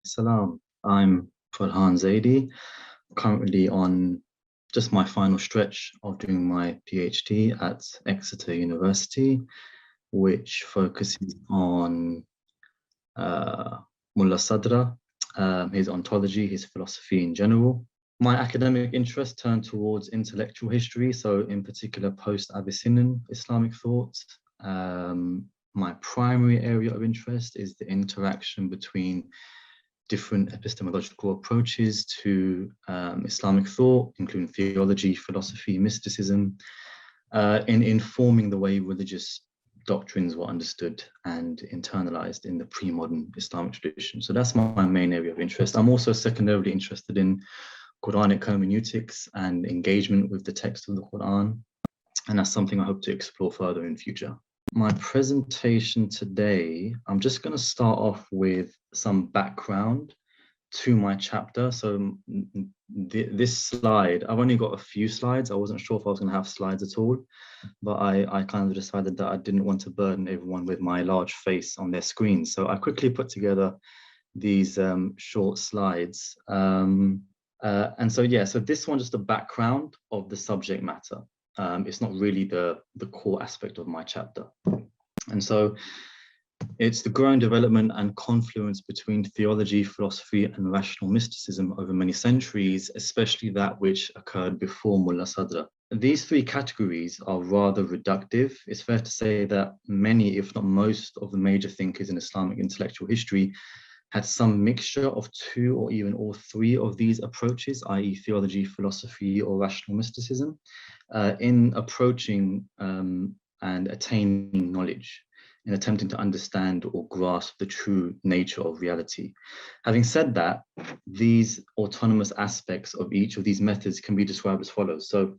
Salam. I'm Farhan Zaidi, currently on just my final stretch of doing my PhD at Exeter University, which focuses on Mulla Sadra, his ontology, his philosophy in general. My academic interest turned towards intellectual history, so in particular post-Abyssinian Islamic thought. My primary area of interest is the interaction between different epistemological approaches to Islamic thought, including theology, philosophy, mysticism, in informing the way religious doctrines were understood and internalized in the pre-modern Islamic tradition. So that's my main area of interest. I'm also secondarily interested in Quranic hermeneutics and engagement with the text of the Quran. And that's something I hope to explore further in future. My presentation today, I'm just going to start off with some background to my chapter. So this slide, I've only got a few slides. I wasn't sure if I was going to have slides at all, but I kind of decided that I didn't want to burden everyone with my large face on their screen. So I quickly put together these short slides. And so, yeah, so this one, just the background of the subject matter. It's not really the core aspect of my chapter. And so it's the growing development and confluence between theology, philosophy, and rational mysticism over many centuries, especially that which occurred before Mulla Sadra. These three categories are rather reductive. It's fair to say that many, if not most, of the major thinkers in Islamic intellectual history had some mixture of two or even all three of these approaches, i.e. theology, philosophy, or rational mysticism, in approaching and attaining knowledge, in attempting to understand or grasp the true nature of reality. Having said that, these autonomous aspects of each of these methods can be described as follows. So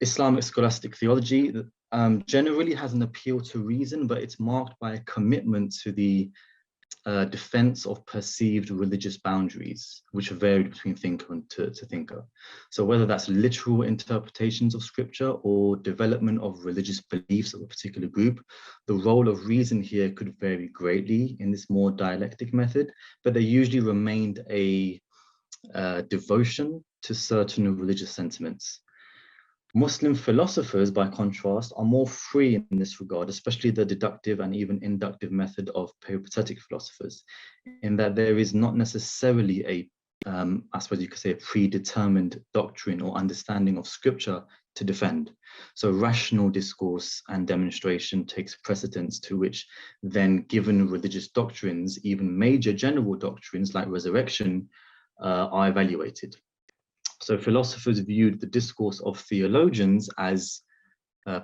Islamic scholastic theology generally has an appeal to reason, but it's marked by a commitment to the defense of perceived religious boundaries, which are varied between thinker and to thinker. So whether that's literal interpretations of scripture or development of religious beliefs of a particular group, the role of reason here could vary greatly in this more dialectic method, but there usually remained a devotion to certain religious sentiments. Muslim philosophers, by contrast, are more free in this regard, especially the deductive and even inductive method of peripatetic philosophers, in that there is not necessarily a, I suppose you could say, a predetermined doctrine or understanding of scripture to defend. So rational discourse and demonstration takes precedence, to which then given religious doctrines, even major general doctrines like resurrection, are evaluated. So philosophers viewed the discourse of theologians as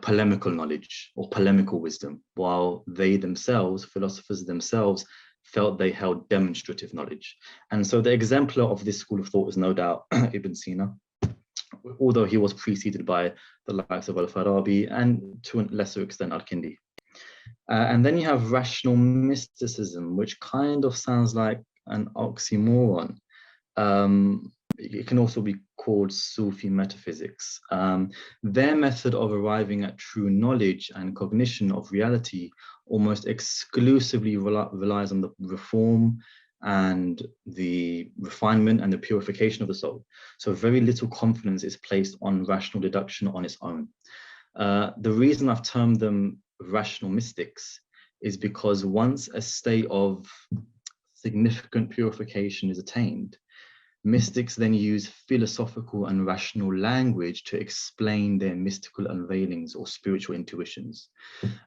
polemical knowledge or polemical wisdom, while they themselves, philosophers themselves, felt they held demonstrative knowledge. And so the exemplar of this school of thought is no doubt Ibn Sina, although he was preceded by the likes of Al-Farabi and to a lesser extent Al-Kindi. And then you have rational mysticism, which kind of sounds like an oxymoron. It can also be called Sufi metaphysics. Their method of arriving at true knowledge and cognition of reality almost exclusively relies on the reform and the refinement and the purification of the soul. So very little confidence is placed on rational deduction on its own. The reason I've termed them rational mystics is because once a state of significant purification is attained, mystics then use philosophical and rational language to explain their mystical unveilings or spiritual intuitions.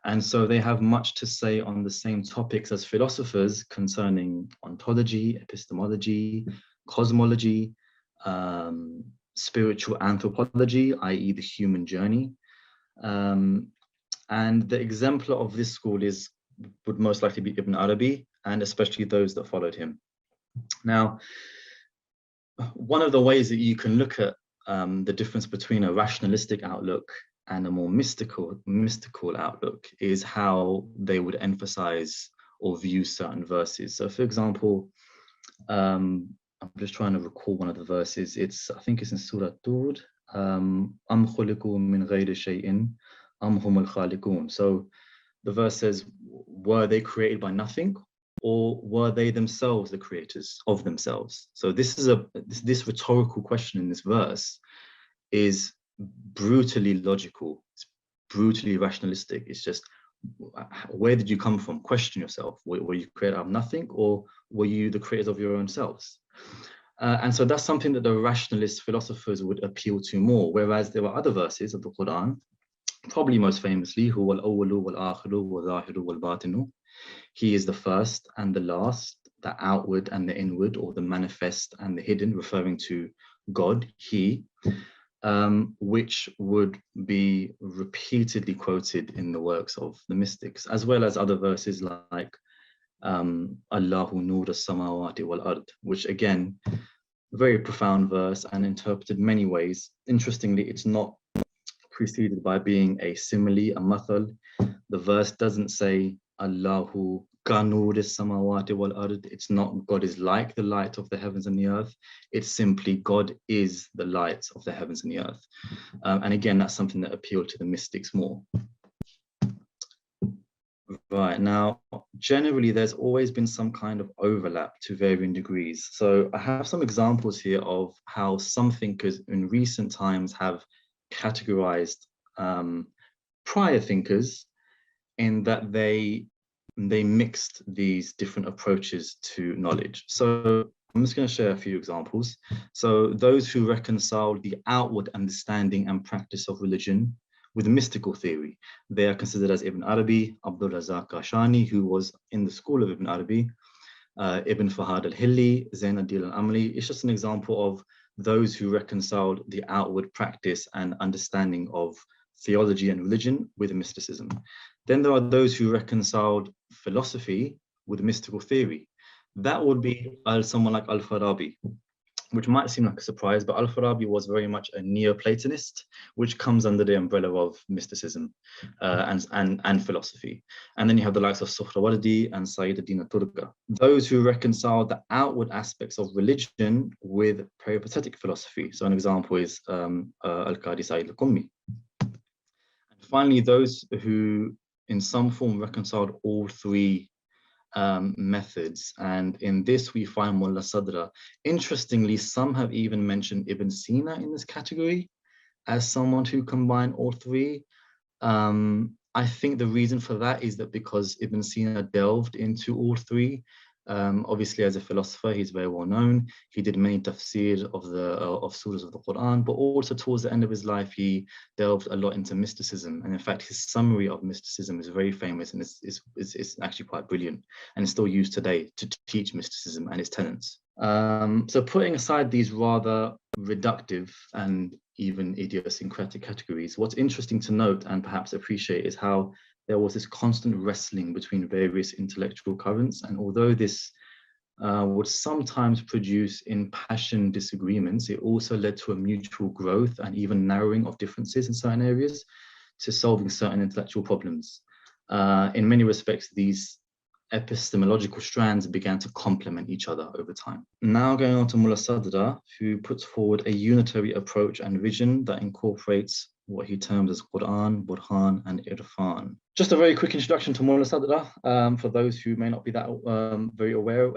And so they have much to say on the same topics as philosophers concerning ontology, epistemology, cosmology, spiritual anthropology, i.e. the human journey. And the exemplar of this school would most likely be Ibn Arabi, and especially those that followed him. Now, one of the ways that you can look at the difference between a rationalistic outlook and a more mystical outlook is how they would emphasize or view certain verses. So for example, I'm just trying to recall one of the verses. I think it's in Surah Tur, Am khuliqu min ghayri shay'in, am humul khaliqun. So the verse says, were they created by nothing, or were they themselves the creators of themselves? So this is this rhetorical question in this verse is brutally logical. It's brutally rationalistic. It's just, where did you come from? Question yourself. Were you created out of nothing, or were you the creators of your own selves? And so that's something that the rationalist philosophers would appeal to more, whereas there were other verses of the Quran, probably most famously, huwa al-awwalu wal-akhiru wal-zahiru wal-batinu. He is the first and the last, the outward and the inward, or the manifest and the hidden, referring to God, he, which would be repeatedly quoted in the works of the mystics, as well as other verses like Allahu nur as-samawati wal-ard, which again, very profound verse and interpreted many ways. Interestingly, it's not preceded by being a simile, a mathal. The verse doesn't say Allahu kanur as-samawati wal-ard. It's not God is like the light of the heavens and the earth. It's simply God is the light of the heavens and the earth. And again, that's something that appealed to the mystics more. Right, now, generally, there's always been some kind of overlap to varying degrees. So I have some examples here of how some thinkers in recent times have categorized prior thinkers in that they mixed these different approaches to knowledge. So I'm just going to share a few examples. So those who reconciled the outward understanding and practice of religion with mystical theory, they are considered as Ibn Arabi, Abdul Razak Kashani, who was in the school of Ibn Arabi, Ibn Fahad al-Hilli, Zain ad-Din al-Amli. It's just an example of those who reconciled the outward practice and understanding of theology and religion with mysticism. Then there are those who reconciled philosophy with mystical theory. That would be someone like Al-Farabi, which might seem like a surprise, but Al-Farabi was very much a Neo-Platonist, which comes under the umbrella of mysticism and philosophy. And then you have the likes of Suhrawardi and Sayyid ad-Din al-Turqa. Those who reconcile the outward aspects of religion with peripatetic philosophy. So an example is Al-Qadi Sayyid al-Qummi. And finally, those who in some form reconciled all three methods, and in this we find Mulla Sadra. Interestingly, some have even mentioned Ibn Sina in this category as someone who combined all three. I think the reason for that is that because Ibn Sina delved into all three. Obviously, as a philosopher, he's very well known. He did many tafsir of surahs of the Quran, but also towards the end of his life, he delved a lot into mysticism. And in fact, his summary of mysticism is very famous, and it's actually quite brilliant, and it's still used today to teach mysticism and its tenets. So putting aside these rather reductive and even idiosyncratic categories, what's interesting to note and perhaps appreciate is how there was this constant wrestling between various intellectual currents. And although this would sometimes produce impassioned disagreements, it also led to a mutual growth and even narrowing of differences in certain areas to solving certain intellectual problems. In many respects, these epistemological strands began to complement each other over time. Now going on to Mulla Sadra, who puts forward a unitary approach and vision that incorporates what he terms as Quran, Burhan, and Irfan. Just a very quick introduction to Mulla Sadra, for those who may not be that very aware,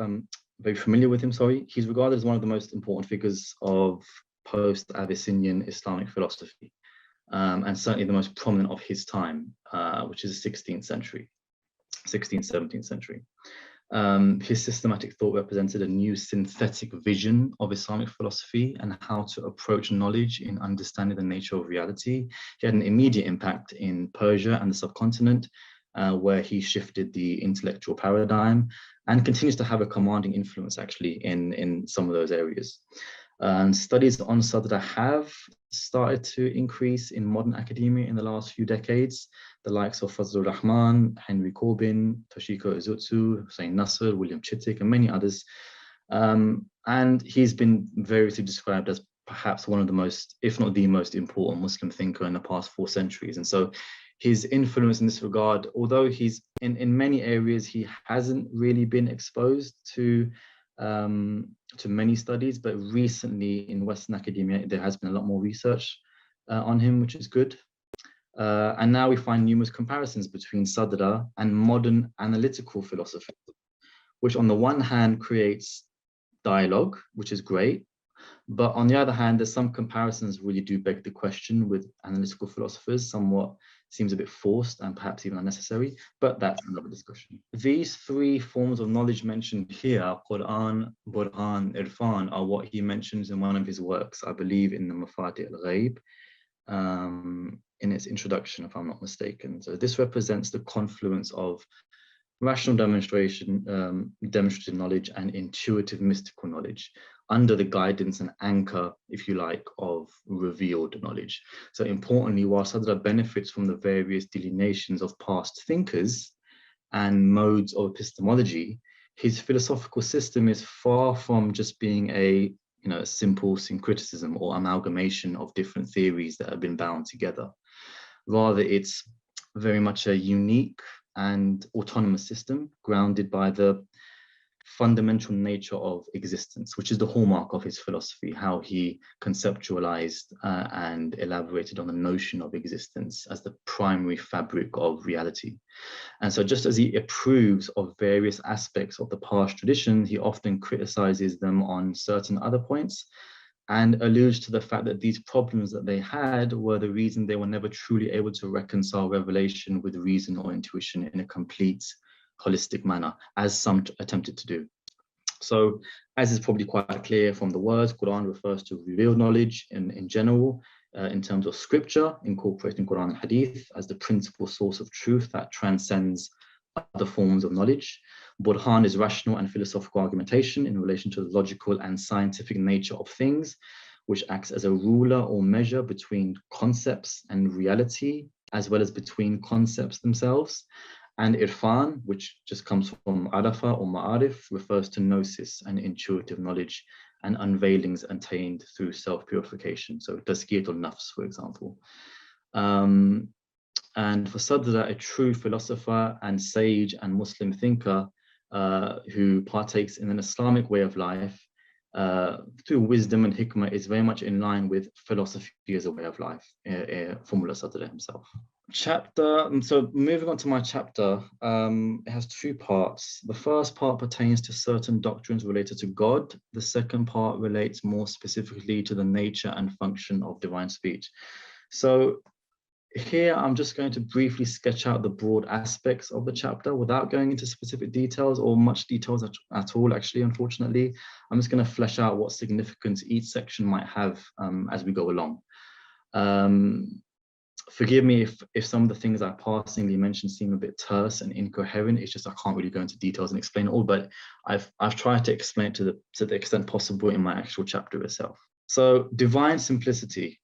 very familiar with him, sorry. He's regarded as one of the most important figures of post-Abyssinian Islamic philosophy, and certainly the most prominent of his time, which is the 16th century. 16th, 17th century. His systematic thought represented a new synthetic vision of Islamic philosophy and how to approach knowledge in understanding the nature of reality. He had an immediate impact in Persia and the subcontinent, where he shifted the intellectual paradigm and continues to have a commanding influence actually in some of those areas. And studies on Sadra have started to increase in modern academia in the last few decades. The likes of Fazlur Rahman, Henry Corbin, Toshiko Izutsu, Hussein Nasr, William Chittick, and many others. And he's been variously described as perhaps one of the most, if not the most important Muslim thinker in the past 4 centuries. And so his influence in this regard, although he's in many areas, he hasn't really been exposed to many studies, but recently in Western academia, there has been a lot more research on him, which is good. And now we find numerous comparisons between Sadra and modern analytical philosophy, which on the one hand creates dialogue, which is great. But on the other hand, there's some comparisons really do beg the question with analytical philosophers, somewhat seems a bit forced and perhaps even unnecessary, but that's another discussion. These three forms of knowledge mentioned here, Quran, Burhan, Irfan, are what he mentions in one of his works, I believe in the Mafati al-Ghaib, in its introduction, if I'm not mistaken. So this represents the confluence of rational demonstrative knowledge and intuitive mystical knowledge under the guidance and anchor, if you like, of revealed knowledge. So importantly, while Sadra benefits from the various delineations of past thinkers and modes of epistemology, his philosophical system is far from just being a simple syncretism or amalgamation of different theories that have been bound together. Rather, it's very much a unique and autonomous system grounded by the fundamental nature of existence, which is the hallmark of his philosophy, how he conceptualized and elaborated on the notion of existence as the primary fabric of reality. And so just as he approves of various aspects of the past tradition, he often criticizes them on certain other points and alludes to the fact that these problems that they had were the reason they were never truly able to reconcile revelation with reason or intuition in a complete, holistic manner, as some attempted to do. So, as is probably quite clear from the words, Quran refers to revealed knowledge in general, in terms of scripture, incorporating Quran and Hadith as the principal source of truth that transcends other forms of knowledge. Burhan is rational and philosophical argumentation in relation to the logical and scientific nature of things, which acts as a ruler or measure between concepts and reality, as well as between concepts themselves. And Irfan, which just comes from Arafa or Ma'arif, refers to gnosis and intuitive knowledge and unveilings attained through self-purification. So Tazkiyatul Nafs, for example. And for Sadra, a true philosopher and sage and Muslim thinker who partakes in an Islamic way of life through wisdom and hikmah is very much in line with philosophy as a way of life for Mulla Sadra himself. So moving on to my chapter, it has two parts. The first part pertains to certain doctrines related to God. The second part relates more specifically to the nature and function of divine speech. So here, I'm just going to briefly sketch out the broad aspects of the chapter without going into specific details or much details at all, actually, unfortunately. I'm just going to flesh out what significance each section might have as we go along. Forgive me if some of the things I passingly mentioned seem a bit terse and incoherent. It's just I can't really go into details and explain it all, but I've tried to explain it to the extent possible in my actual chapter itself. So divine simplicity.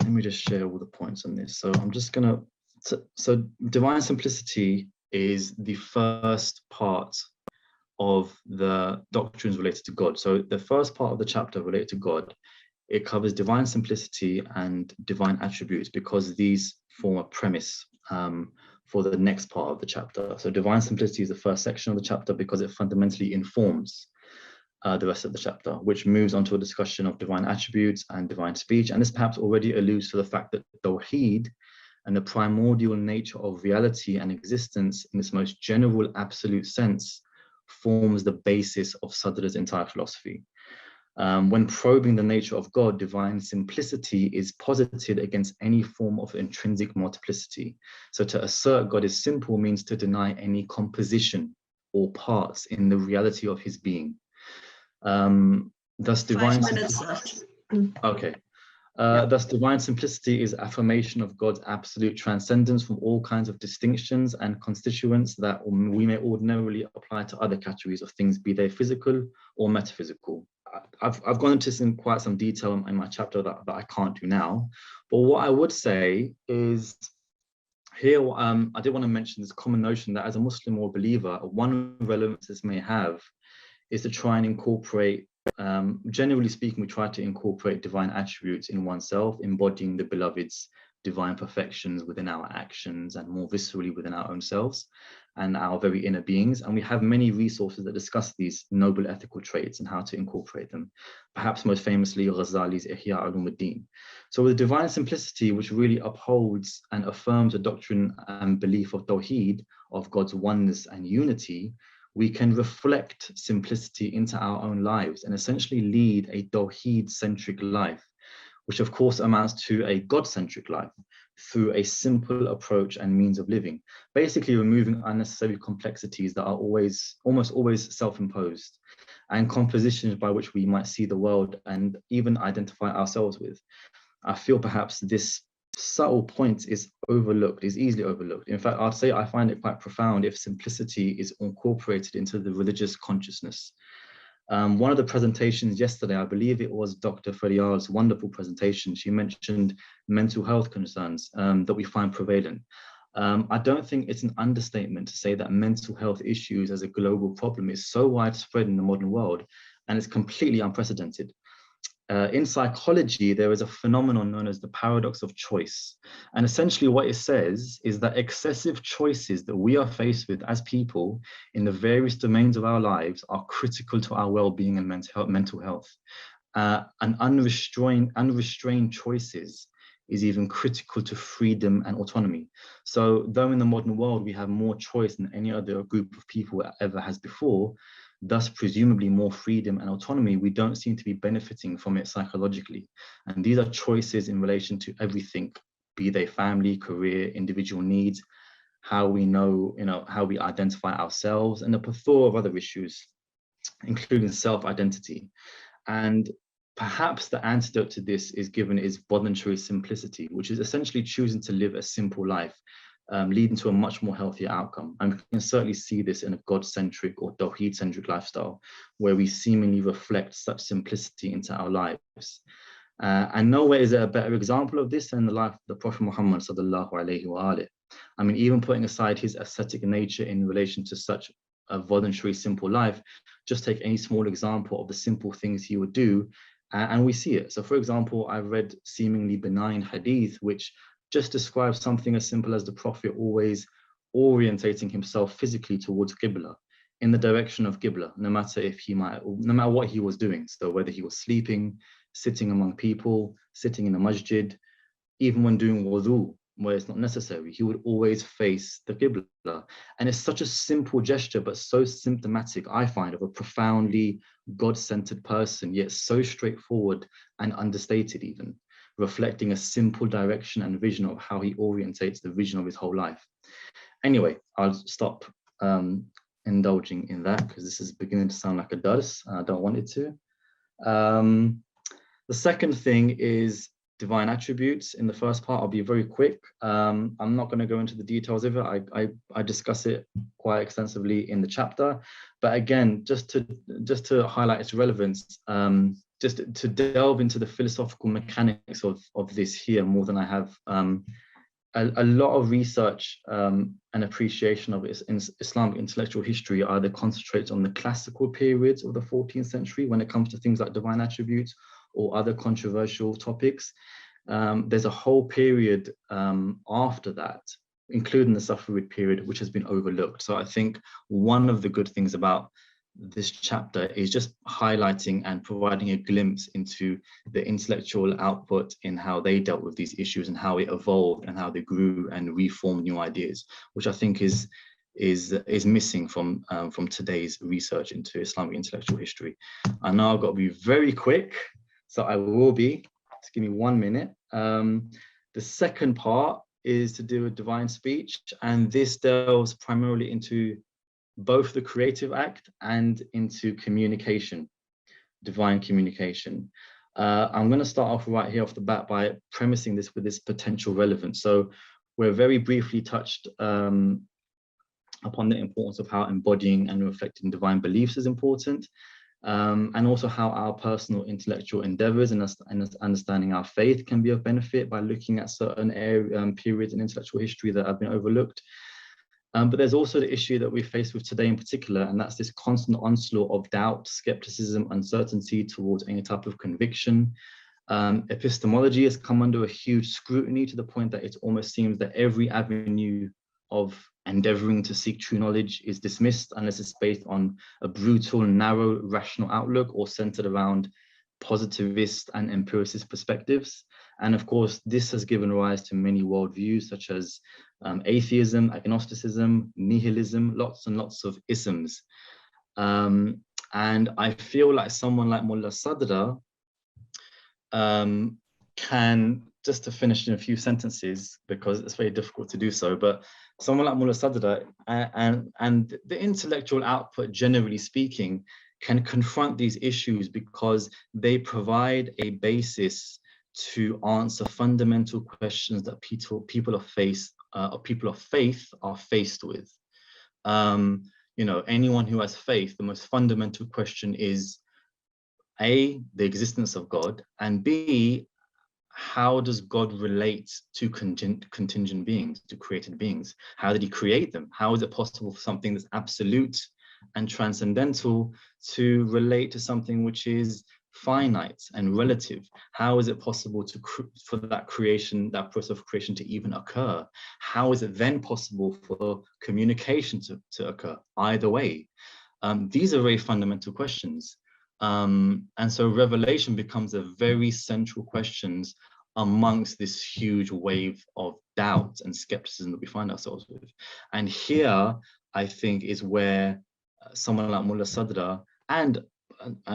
Let me just share all the points on this. So I'm just gonna, so divine simplicity is the first part of the doctrines related to God. So the first part of the chapter related to God, it covers divine simplicity and divine attributes because these form a premise for the next part of the chapter. So divine simplicity is the first section of the chapter because it fundamentally informs the rest of the chapter, which moves on to a discussion of divine attributes and divine speech. And this perhaps already alludes to the fact that Tawheed and the primordial nature of reality and existence in its most general absolute sense forms the basis of Sadra's entire philosophy. When probing the nature of God, divine simplicity is posited against any form of intrinsic multiplicity. So to assert God is simple means to deny any composition or parts in the reality of his being. Thus divine 5 minutes left. Okay. Thus divine simplicity is affirmation of God's absolute transcendence from all kinds of distinctions and constituents that we may ordinarily apply to other categories of things, be they physical or metaphysical. I've gone into this in quite some detail in my chapter that I can't do now, but what I would say is here, I did want to mention this common notion that as a Muslim or believer, one relevance this may have is to try and incorporate, generally speaking, we try to incorporate divine attributes in oneself, embodying the beloved's divine perfections within our actions and more viscerally within our own selves and our very inner beings. And we have many resources that discuss these noble ethical traits and how to incorporate them. Perhaps most famously, Ghazali's Ihya Ulumuddin. So with divine simplicity, which really upholds and affirms the doctrine and belief of Tawheed, of God's oneness and unity, we can reflect simplicity into our own lives and essentially lead a Tawheed-centric life, which of course amounts to a God-centric life through a simple approach and means of living, basically removing unnecessary complexities that are almost always self-imposed, and compositions by which we might see the world and even identify ourselves with. I feel perhaps this subtle point is overlooked, is easily overlooked. In fact, I'd say I find it quite profound if simplicity is incorporated into the religious consciousness. One of the presentations yesterday, I believe it was Dr. Ferial's wonderful presentation, she mentioned mental health concerns that we find prevalent. I don't think it's an understatement to say that mental health issues as a global problem is so widespread in the modern world, and it's completely unprecedented. In psychology, there is a phenomenon known as the paradox of choice. And essentially what it says is that excessive choices that we are faced with as people in the various domains of our lives are critical to our well-being and mental health. And unrestrained choices is even critical to freedom and autonomy. So though in the modern world, we have more choice than any other group of people ever has before, thus presumably more freedom and autonomy, we don't seem to be benefiting from it psychologically. And these are choices in relation to everything, be they family, career, individual needs, how we know, how we identify ourselves, and a plethora of other issues, including self-identity. And perhaps the antidote to this is voluntary simplicity, which is essentially choosing to live a simple life, leading to a much more healthier outcome. And we can certainly see this in a God-centric or Tawheed-centric lifestyle, where we seemingly reflect such simplicity into our lives. And nowhere is there a better example of this than the life of the Prophet Muhammad sallallahu alaihi wa alihi. I mean, even putting aside his ascetic nature in relation to such a voluntary, simple life, just take any small example of the simple things he would do, and we see it. So for example, I've read seemingly benign hadith, which just describes something as simple as the Prophet always orientating himself physically towards Qibla, in the direction of Qibla, no matter what he was doing. So whether he was sleeping, sitting among people, sitting in a masjid, even when doing wudu, where it's not necessary, he would always face the Qibla. And it's such a simple gesture, but so symptomatic, I find, of a profoundly God-centered person, yet so straightforward and understated even, reflecting a simple direction and vision of how he orientates the vision of his whole life. Anyway, I'll stop indulging in that because this is beginning to sound like a dars. I don't want it to. The second thing is divine attributes. In the first part, I'll be very quick. I'm not going to go into the details of it. I discuss it quite extensively in the chapter, but again, just to highlight its relevance, just to delve into the philosophical mechanics of this here more than I have. A lot of research and appreciation of Islamic intellectual history either concentrates on the classical periods of the 14th century when it comes to things like divine attributes or other controversial topics. There's a whole period after that, including the Safavid period, which has been overlooked. So I think one of the good things about this chapter is just highlighting and providing a glimpse into the intellectual output in how they dealt with these issues and how it evolved and how they grew and reformed new ideas, which I think is missing from today's research into Islamic intellectual history. I know I've got to be very quick, so I will be. Just give me 1 minute. The second part is to do with divine speech, and this delves primarily into both the creative act and into communication, divine communication. I'm going to start off right here off the bat by premising this with this potential relevance. So we're very briefly touched upon the importance of how embodying and reflecting divine beliefs is important, and also how our personal intellectual endeavors and understanding our faith can be of benefit by looking at certain periods in intellectual history that have been overlooked. But there's also the issue that we face with today in particular, and that's this constant onslaught of doubt, skepticism, uncertainty towards any type of conviction. Epistemology has come under a huge scrutiny to the point that it almost seems that every avenue of endeavoring to seek true knowledge is dismissed unless it's based on a brutal, narrow, rational outlook or centered around positivist and empiricist perspectives. And of course, this has given rise to many worldviews such as atheism, agnosticism, nihilism, lots and lots of isms. And I feel like someone like Mulla Sadra can, just to finish in a few sentences, because it's very difficult to do so, but someone like Mulla Sadra and the intellectual output, generally speaking, can confront these issues because they provide a basis to answer fundamental questions that people of faith are faced with. You know, anyone who has faith, the most fundamental question is A, the existence of God, and B, how does God relate to contingent beings, to created beings? How did he create them? How is it possible for something that's absolute and transcendental to relate to something which is finite and relative? How is it possible for that creation, that process of creation to even occur? How is it then possible for communication to occur? Either way, these are very fundamental questions. And so revelation becomes a very central questions amongst this huge wave of doubt and skepticism that we find ourselves with. And here, I think, is where someone like Mulla Sadra, and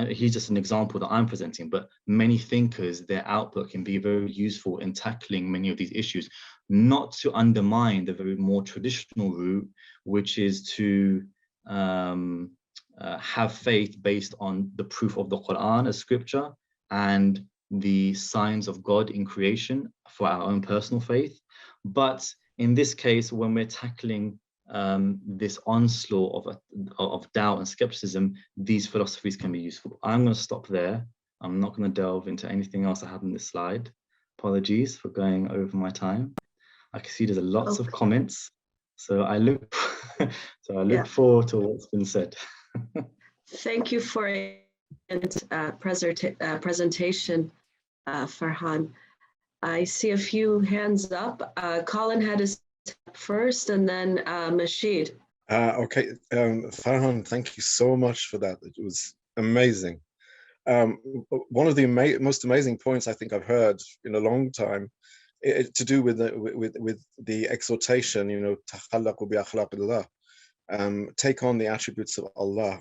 he's just an example that I'm presenting, but many thinkers, their output can be very useful in tackling many of these issues, not to undermine the very more traditional route, which is to have faith based on the proof of the Quran as scripture and the signs of God in creation for our own personal faith. But in this case, when we're tackling this onslaught of doubt and skepticism, these philosophies can be useful. I'm going to stop there. I'm not going to delve into anything else I have in this slide. Apologies for going over my time. I can see there's lots of comments, so I look forward to what's been said. Thank you for a presentation, Farhan. I see a few hands up. Colin had his first, and then Mashid. Okay, Farhan, thank you so much for that. It was amazing. One of the most amazing points I think I've heard in a long time, to do with the exhortation, you know, takhallaqu bi akhlaqillah, take on the attributes of Allah,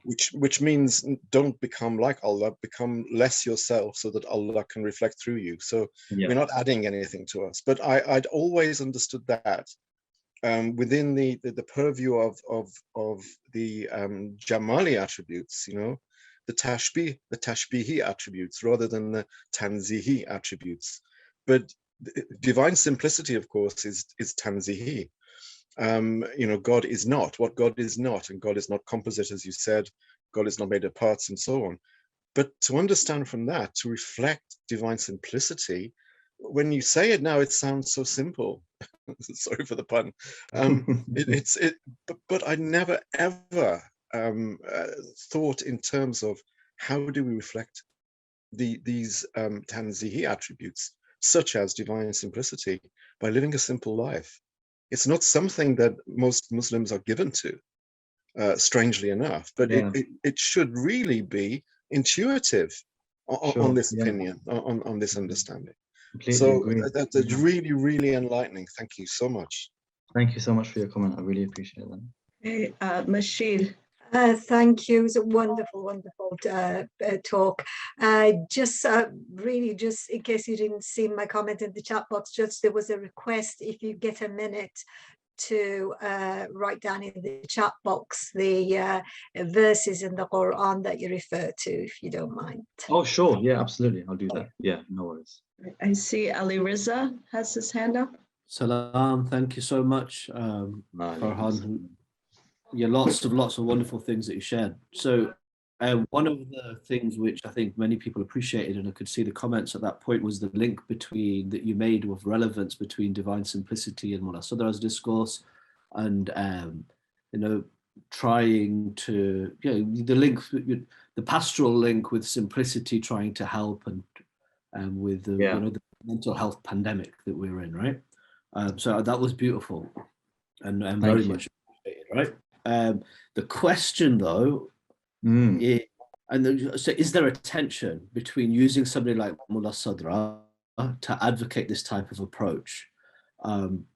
which means don't become like Allah, become less yourself so that Allah can reflect through you. So we're not adding anything to us. But I'd always understood that within the purview of the Jamali attributes, you know, the tashbihi attributes rather than the tanzihi attributes. But divine simplicity, of course, is tanzihi. You know, God is not what God is not, and God is not composite, as you said. God is not made of parts, and so on. But to understand from that, to reflect divine simplicity, when you say it now, it sounds so simple. Sorry for the pun. But I never ever thought in terms of how do we reflect these tanzihi attributes, such as divine simplicity, by living a simple life. It's not something that most Muslims are given to, strangely enough, but it should really be intuitive on this opinion, on this understanding. So that's really, really enlightening. Thank you so much. Thank you so much for your comment. I really appreciate that. Hey, Mashid. Thank you. It was a wonderful, wonderful talk. Just really, just in case you didn't see my comment in the chat box, just there was a request, if you get a minute, to write down in the chat box the verses in the Quran that you refer to, if you don't mind. Oh, sure. Yeah, absolutely. I'll do that. Yeah, no worries. I see Ali Riza has his hand up. Salam. Thank you so much, Farhan. Yeah, lots of wonderful things that you shared. So one of the things which I think many people appreciated, and I could see the comments at that point, was the link that you made with relevance between divine simplicity and Mulla Sadra's discourse, and you know, trying to, you know, the link, the pastoral link with simplicity, trying to help, and with the, you know, the mental health pandemic that we're in, right? So that was beautiful, and very much appreciated, right? The question, though, is And so is there a tension between using somebody like Mulla Sadra to advocate this type of approach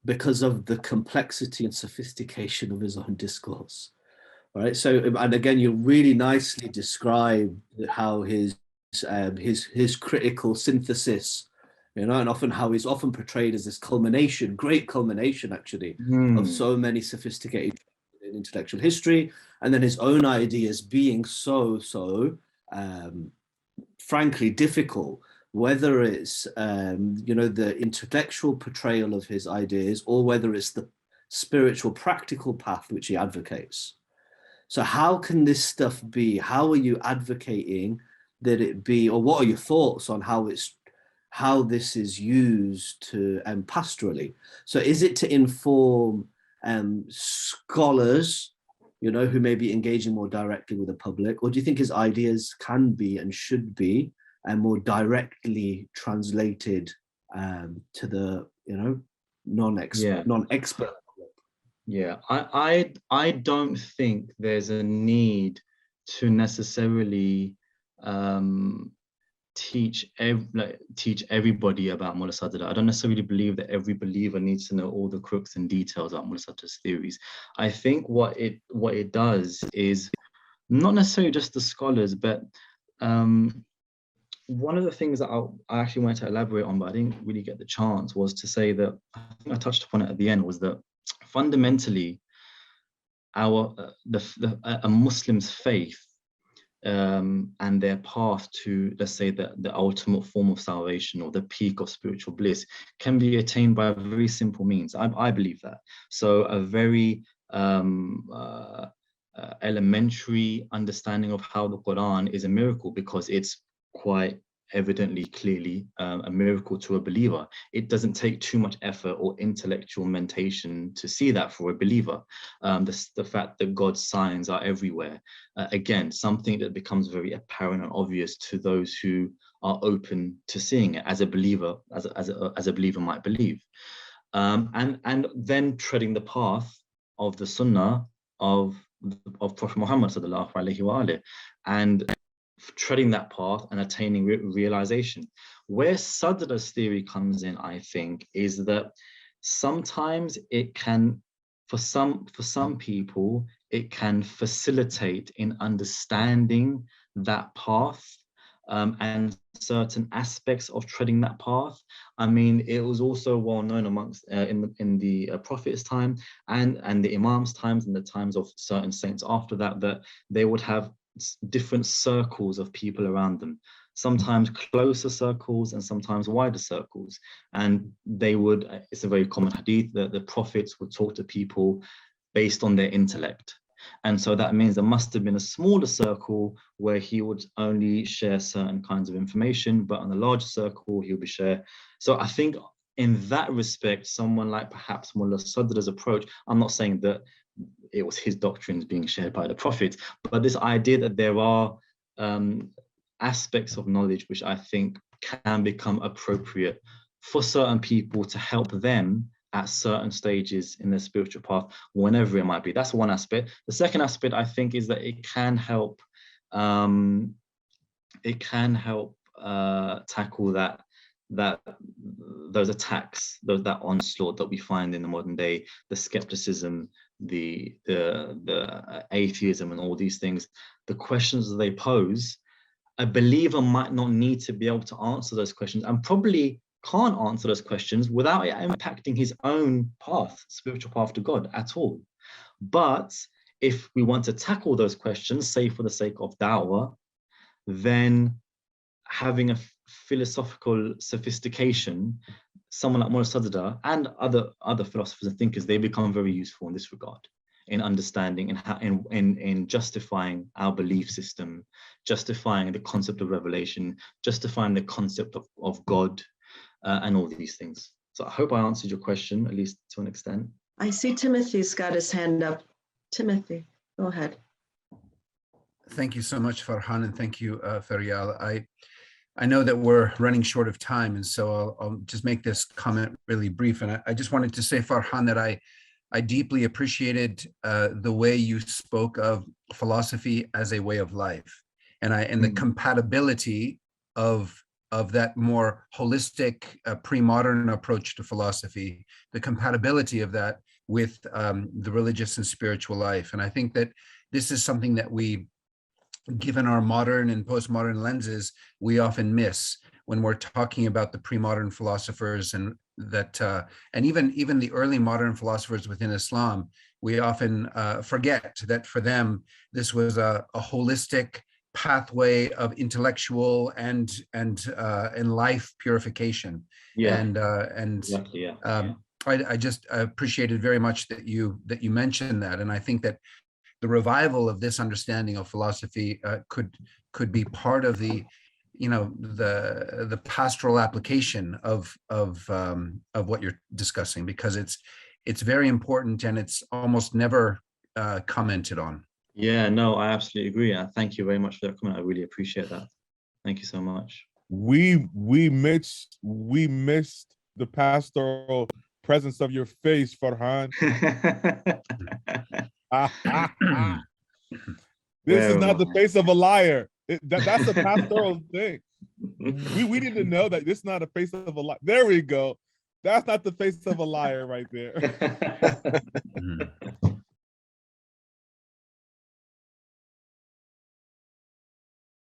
because of the complexity and sophistication of his own discourse? Right. So, and again, you really nicely describe how his critical synthesis, you know, and often how he's often portrayed as this culmination, great culmination, actually, of so many sophisticated in intellectual history, and then his own ideas being so frankly difficult, whether it's you know, the intellectual portrayal of his ideas or whether it's the spiritual practical path which he advocates. So how can this stuff be? How are you advocating that it be, or what are your thoughts on how this is used to pastorally? So is it to inform scholars, you know, who may be engaging more directly with the public, or do you think his ideas can be and should be more directly translated to the, you know, non-expert? Yeah, I don't think there's a need to necessarily teach everybody about Mulla Sadra. I don't necessarily believe that every believer needs to know all the crooks and details about Mulla Sadra's theories. I think what it does is not necessarily just the scholars, but one of the things that I actually wanted to elaborate on, but I didn't really get the chance, was to say that, I think I touched upon it at the end, was that fundamentally a Muslim's faith and their path to, let's say, the ultimate form of salvation or the peak of spiritual bliss can be attained by very simple means. I believe that. So a very elementary understanding of how the Quran is a miracle, because it's quite evidently, clearly a miracle to a believer. It doesn't take too much effort or intellectual mentation to see that for a believer. The fact that God's signs are everywhere, again, something that becomes very apparent and obvious to those who are open to seeing it, as a believer, as a believer might believe. And then treading the path of the Sunnah of Prophet Muhammad sallallahu alaihi wa alihi, and treading that path and attaining realization. Where Sadra's theory comes in, I think, is that sometimes it can, for some people, it can facilitate in understanding that path and certain aspects of treading that path. I mean, it was also well known amongst in the Prophet's time and the Imam's times and the times of certain saints after that, that they would have different circles of people around them, sometimes closer circles and sometimes wider circles. And they would, it's a very common hadith that the prophets would talk to people based on their intellect. And so that means there must have been a smaller circle where he would only share certain kinds of information, but on a larger circle, he would be share. So I think in that respect, someone like perhaps Mulla Sadra's approach, I'm not saying that it was his doctrines being shared by the Prophet, but this idea that there are aspects of knowledge which I think can become appropriate for certain people to help them at certain stages in their spiritual path, whenever it might be. That's one aspect. The second aspect, I think, is that it can help tackle those attacks, that onslaught that we find in the modern day, the skepticism, the atheism, and all these things. The questions that they pose, a believer might not need to be able to answer those questions, and probably can't answer those questions without it impacting his own path, spiritual path to God at all. But if we want to tackle those questions, say for the sake of da'wah, then having a philosophical sophistication, someone like Mulla Sadra and other philosophers and thinkers, they become very useful in this regard, in understanding and how in justifying our belief system, justifying the concept of revelation, justifying the concept of God, and all these things. So I hope I answered your question, at least to an extent. I see Timothy's got his hand up. Timothy, go ahead. Thank you so much, Farhan, and thank you, Faryal. I know that we're running short of time, and so I'll just make this comment really brief. And I just wanted to say, Farhan, that I deeply appreciated the way you spoke of philosophy as a way of life. and the compatibility of that more holistic pre-modern approach to philosophy, the compatibility of that with the religious and spiritual life. And I think that this is something that we, given our modern and postmodern lenses, we often miss when we're talking about the pre-modern philosophers, and that and even the early modern philosophers within Islam. We often forget that for them this was a holistic pathway of intellectual and life purification. Yeah. And Exactly, yeah. I just appreciated very much that you mentioned that, and I think that the revival of this understanding of philosophy could be part of the, you know, the pastoral application of what you're discussing, because it's very important and it's almost never commented on. Yeah, no, I absolutely agree. Thank you very much for that comment. I really appreciate that. Thank you so much. We missed the pastoral presence of your face, Farhan. This is not the face of a liar. That's a pastoral thing. We need to know that this is not a face of a liar. There we go. That's not the face of a liar right there.